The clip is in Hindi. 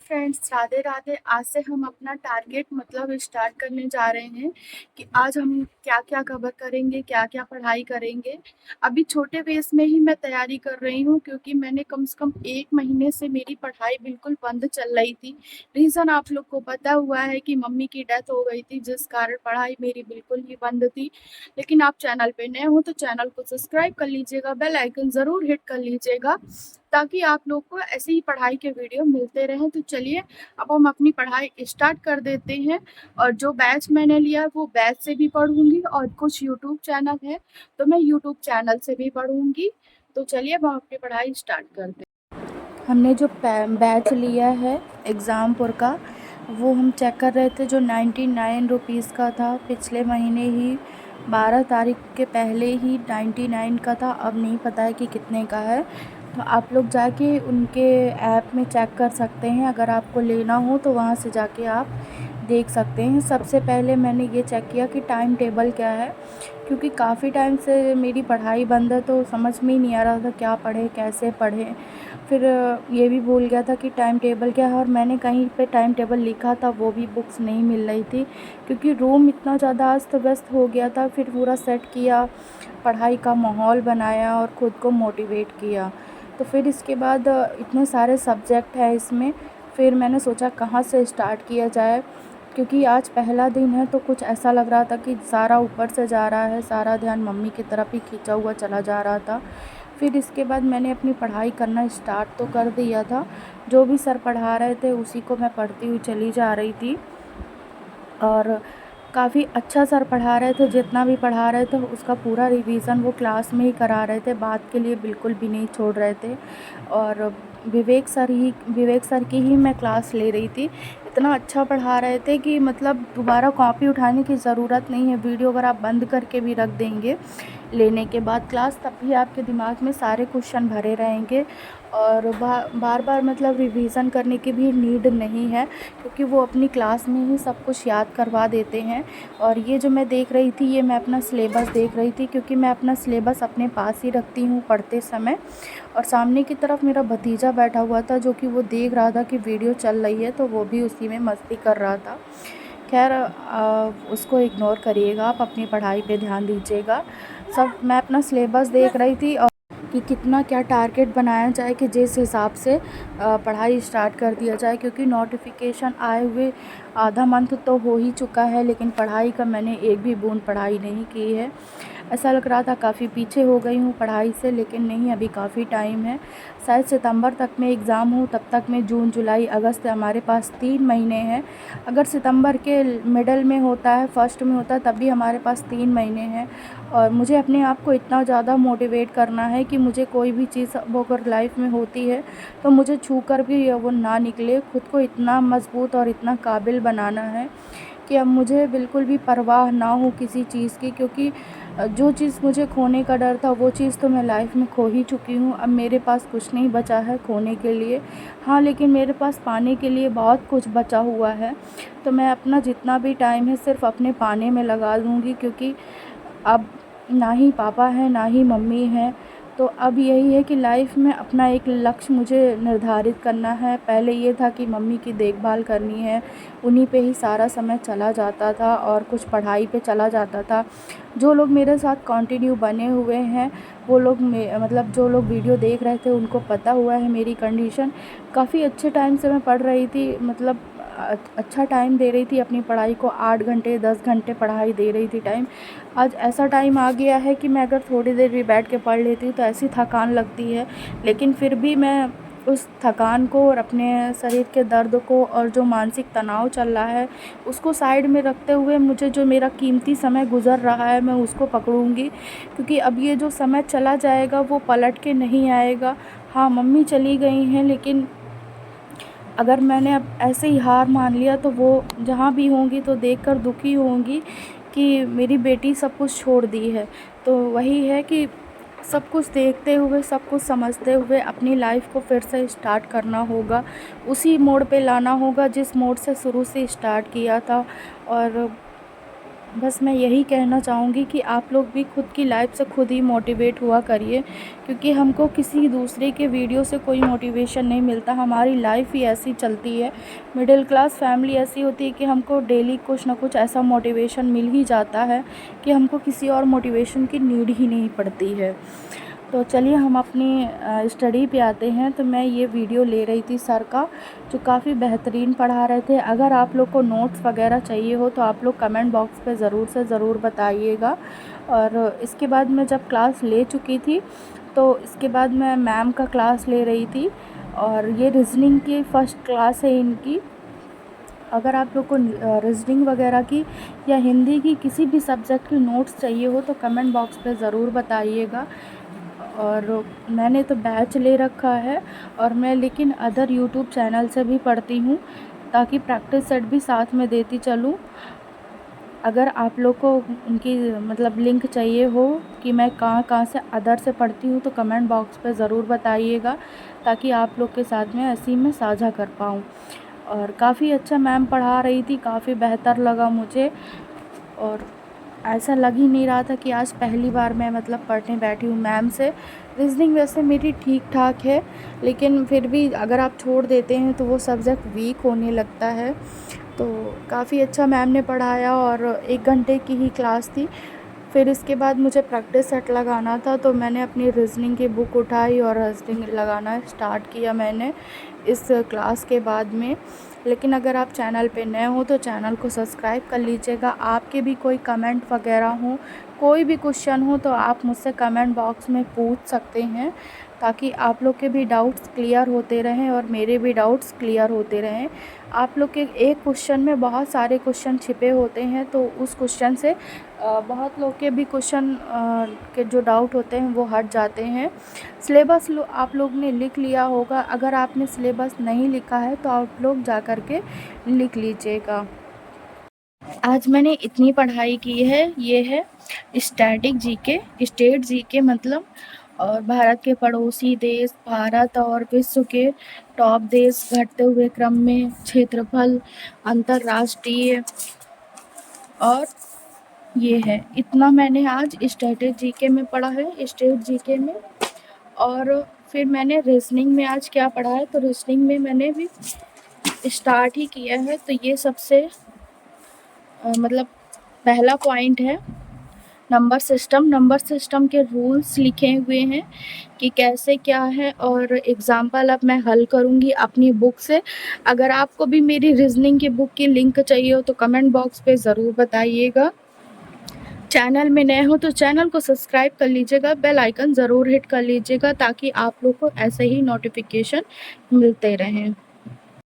फ्रेंड्स, राधे राधे। आज से हम अपना टारगेट मतलब स्टार्ट करने जा रहे हैं कि आज हम क्या क्या कवर करेंगे, क्या क्या पढ़ाई करेंगे। अभी छोटे बेस में ही मैं तैयारी कर रही हूँ क्योंकि मैंने कम से कम 1 महीने से मेरी पढ़ाई बिल्कुल बंद चल रही थी। रीज़न आप लोग को पता हुआ है कि मम्मी की डेथ हो गई थी, जिस कारण पढ़ाई मेरी बिल्कुल ही बंद थी। लेकिन आप चैनल पे नए हो तो चैनल को सब्सक्राइब कर लीजिएगा, बेल आइकन ज़रूर हिट कर लीजिएगा ताकि आप लोग को ऐसे ही पढ़ाई के वीडियो मिलते रहें। तो चलिए अब हम अपनी पढ़ाई स्टार्ट कर देते हैं। और जो बैच मैंने लिया है वो बैच से भी पढ़ूंगी और कुछ यूट्यूब चैनल है तो मैं यूट्यूब चैनल से भी पढ़ूंगी। तो चलिए अब हम अपनी पढ़ाई स्टार्ट करते हैं। हमने जो बैच लिया है एग्ज़ामपुर का, वो हम चेक कर रहे थे। जो 99 रुपीज़ का था पिछले महीने ही 12 तारीख के पहले ही 99 का था, अब नहीं पता है कि कितने का है। तो आप लोग जाके उनके ऐप में चेक कर सकते हैं, अगर आपको लेना हो तो वहाँ से जाके आप देख सकते हैं। सबसे पहले मैंने ये चेक किया कि टाइम टेबल क्या है, क्योंकि काफ़ी टाइम से मेरी पढ़ाई बंद है तो समझ में ही नहीं आ रहा था क्या पढ़ें कैसे पढ़ें। फिर ये भी भूल गया था कि टाइम टेबल क्या है, और मैंने कहीं पे टाइम टेबल लिखा था वो भी बुक्स नहीं मिल रही थी क्योंकि रूम इतना ज़्यादा अस्त व्यस्त हो गया था। फिर पूरा सेट किया, पढ़ाई का माहौल बनाया और ख़ुद को मोटिवेट किया। तो फिर इसके बाद इतने सारे सब्जेक्ट हैं इसमें, फिर मैंने सोचा कहाँ से स्टार्ट किया जाए, क्योंकि आज पहला दिन है तो कुछ ऐसा लग रहा था कि सारा ऊपर से जा रहा है, सारा ध्यान मम्मी की तरफ ही खींचा हुआ चला जा रहा था। फिर इसके बाद मैंने अपनी पढ़ाई करना स्टार्ट तो कर दिया था, जो भी सर पढ़ा रहे थे उसी को मैं पढ़ती हुई चली जा रही थी। और काफ़ी अच्छा सर पढ़ा रहे थे, जितना भी पढ़ा रहे थे उसका पूरा रिवीज़न वो क्लास में ही करा रहे थे, बात के लिए बिल्कुल भी नहीं छोड़ रहे थे। और विवेक सर की ही मैं क्लास ले रही थी। इतना अच्छा पढ़ा रहे थे कि मतलब दोबारा कॉपी उठाने की ज़रूरत नहीं है। वीडियो अगर आप बंद करके भी रख देंगे लेने के बाद क्लास, तब भी आपके दिमाग में सारे क्वेश्चन भरे रहेंगे और बार बार मतलब रिवीज़न करने की भी नीड नहीं है, क्योंकि वो अपनी क्लास में ही सब कुछ याद करवा देते हैं। और ये जो मैं देख रही थी, ये मैं अपना सिलेबस देख रही थी, क्योंकि मैं अपना सिलेबस अपने पास ही रखती हूँ पढ़ते समय। और सामने की तरफ मेरा भतीजा बैठा हुआ था, जो कि वो देख रहा था कि वीडियो चल रही है, तो वो भी उसी में मस्ती कर रहा था। खैर उसको इग्नोर करिएगा, आप अपनी पढ़ाई पे ध्यान दीजिएगा। मैं अपना सिलेबस देख रही थी और कि कितना क्या टारगेट बनाया जाए कि जिस हिसाब से पढ़ाई स्टार्ट कर दिया जाए, क्योंकि नोटिफिकेशन आए हुए आधा मंथ तो हो ही चुका है, लेकिन पढ़ाई का मैंने एक भी बूंद पढ़ाई नहीं की है। ऐसा लग रहा था काफ़ी पीछे हो गई हूँ पढ़ाई से, लेकिन नहीं, अभी काफ़ी टाइम है। शायद सितंबर तक में एग्ज़ाम हो, तब तक में जून जुलाई अगस्त हमारे पास 3 महीने हैं। अगर सितंबर के मिडल में होता है, फर्स्ट में होता है, तब भी हमारे पास 3 महीने हैं। और मुझे अपने आप को इतना ज़्यादा मोटिवेट करना है कि मुझे कोई भी चीज़ वो अगर लाइफ में होती है तो मुझे छू कर भी वो ना निकले। खुद को इतना मजबूत और इतना काबिल बनाना है कि अब मुझे बिल्कुल भी परवाह ना हो किसी चीज़ की, क्योंकि जो चीज़ मुझे खोने का डर था वो चीज़ तो मैं लाइफ में खो ही चुकी हूँ। अब मेरे पास कुछ नहीं बचा है खोने के लिए। हाँ, लेकिन मेरे पास पाने के लिए बहुत कुछ बचा हुआ है। तो मैं अपना जितना भी टाइम है सिर्फ अपने पाने में लगा दूँगी, क्योंकि अब ना ही पापा हैं ना ही मम्मी हैं। तो अब यही है कि लाइफ में अपना एक लक्ष्य मुझे निर्धारित करना है। पहले ये था कि मम्मी की देखभाल करनी है, उन्हीं पे ही सारा समय चला जाता था और कुछ पढ़ाई पे चला जाता था। जो लोग मेरे साथ कंटिन्यू बने हुए हैं, वो लोग मतलब जो लोग वीडियो देख रहे थे उनको पता हुआ है मेरी कंडीशन। काफ़ी अच्छे टाइम से मैं पढ़ रही थी, मतलब अच्छा टाइम दे रही थी अपनी पढ़ाई को, 8 घंटे 10 घंटे पढ़ाई दे रही थी टाइम। आज ऐसा टाइम आ गया है कि मैं अगर थोड़ी देर भी बैठ के पढ़ लेती हूँ तो ऐसी थकान लगती है, लेकिन फिर भी मैं उस थकान को और अपने शरीर के दर्द को और जो मानसिक तनाव चल रहा है उसको साइड में रखते हुए मुझे जो मेरा कीमती समय गुज़र रहा है मैं उसको पकड़ूंगी, क्योंकि अब ये जो समय चला जाएगा वो पलट के नहीं आएगा। हाँ, मम्मी चली गई हैं, लेकिन अगर मैंने अब ऐसे ही हार मान लिया तो वो जहाँ भी होंगी तो देखकर दुखी होंगी कि मेरी बेटी सब कुछ छोड़ दी है। तो वही है कि सब कुछ देखते हुए, सब कुछ समझते हुए अपनी लाइफ को फिर से स्टार्ट करना होगा, उसी मोड़ पे लाना होगा जिस मोड़ से शुरू से स्टार्ट किया था। और बस मैं यही कहना चाहूँगी कि आप लोग भी खुद की लाइफ से खुद ही मोटिवेट हुआ करिए, क्योंकि हमको किसी दूसरे के वीडियो से कोई मोटिवेशन नहीं मिलता। हमारी लाइफ ही ऐसी चलती है, मिडिल क्लास फैमिली ऐसी होती है कि हमको डेली कुछ ना कुछ ऐसा मोटिवेशन मिल ही जाता है कि हमको किसी और मोटिवेशन की नीड ही नहीं पड़ती है। तो चलिए हम अपनी स्टडी पे आते हैं। तो मैं ये वीडियो ले रही थी सर का, जो काफ़ी बेहतरीन पढ़ा रहे थे। अगर आप लोग को नोट्स वगैरह चाहिए हो तो आप लोग कमेंट बॉक्स पे ज़रूर से ज़रूर बताइएगा। और इसके बाद मैं जब क्लास ले चुकी थी तो इसके बाद मैं मैम का क्लास ले रही थी, और ये रीज़निंग की फ़र्स्ट क्लास है इनकी। अगर आप लोग को रीज़निंग वगैरह की या हिंदी की किसी भी सब्जेक्ट की नोट्स चाहिए हो तो कमेंट बॉक्स पे ज़रूर बताइएगा। और मैंने तो बैच ले रखा है, और मैं लेकिन अदर यूट्यूब चैनल से भी पढ़ती हूँ, ताकि प्रैक्टिस सेट भी साथ में देती चलूँ। अगर आप लोग को उनकी मतलब लिंक चाहिए हो कि मैं कहाँ कहाँ से अदर से पढ़ती हूँ तो कमेंट बॉक्स पे ज़रूर बताइएगा, ताकि आप लोग के साथ में ऐसे ही मैं साझा कर पाऊँ। और काफ़ी अच्छा मैम पढ़ा रही थी, काफ़ी बेहतर लगा मुझे, और ऐसा लग ही नहीं रहा था कि आज पहली बार मैं मतलब पढ़ने बैठी हूँ मैम से। रीज़निंग वैसे मेरी ठीक-ठाक है, लेकिन फिर भी अगर आप छोड़ देते हैं तो वो सब्जेक्ट वीक होने लगता है। तो काफ़ी अच्छा मैम ने पढ़ाया, और 1 घंटे की ही क्लास थी। फिर इसके बाद मुझे प्रैक्टिस सेट लगाना था, तो मैंने अपनी रीज़निंग की बुक उठाई और रीज़निंग लगाना स्टार्ट किया मैंने इस क्लास के बाद में। लेकिन अगर आप चैनल पे नए हो तो चैनल को सब्सक्राइब कर लीजिएगा। आपके भी कोई कमेंट वगैरह हो, कोई भी क्वेश्चन हो तो आप मुझसे कमेंट बॉक्स में पूछ सकते हैं, ताकि आप लोग के भी डाउट्स क्लियर होते रहें और मेरे भी डाउट्स क्लियर होते रहें। आप लोग के एक क्वेश्चन में बहुत सारे क्वेश्चन छिपे होते हैं, तो उस क्वेश्चन से बहुत लोग के भी क्वेश्चन के जो डाउट होते हैं वो हट जाते हैं। सिलेबस आप लोग ने लिख लिया होगा, अगर आपने सिलेबस नहीं लिखा है तो आप लोग जा कर के लिख लीजिएगा। आज मैंने इतनी पढ़ाई की है, ये है स्टैटिक जीके, स्टेट जीके मतलब, और भारत के पड़ोसी देश, भारत और विश्व के टॉप देश, घटते हुए क्रम में, क्षेत्रफल, अंतर्राष्ट्रीय, और ये है इतना मैंने आज स्टैटिक जीके में पढ़ा है, स्टेट जीके में। और फिर मैंने रीजनिंग में आज क्या पढ़ा है, तो रीजनिंग में मैंने भी स्टार्ट ही किया है। तो ये सबसे मतलब पहला पॉइंट है नंबर सिस्टम के रूल्स लिखे हुए हैं कि कैसे क्या है, और एग्जाम्पल अब मैं हल करूँगी अपनी बुक से। अगर आपको भी मेरी रीजनिंग की बुक की लिंक चाहिए हो तो कमेंट बॉक्स पे ज़रूर बताइएगा। चैनल में नए हो तो चैनल को सब्सक्राइब कर लीजिएगा, बेल आइकन ज़रूर हिट कर लीजिएगा, ताकि आप लोग को ऐसे ही नोटिफिकेशन मिलते रहें।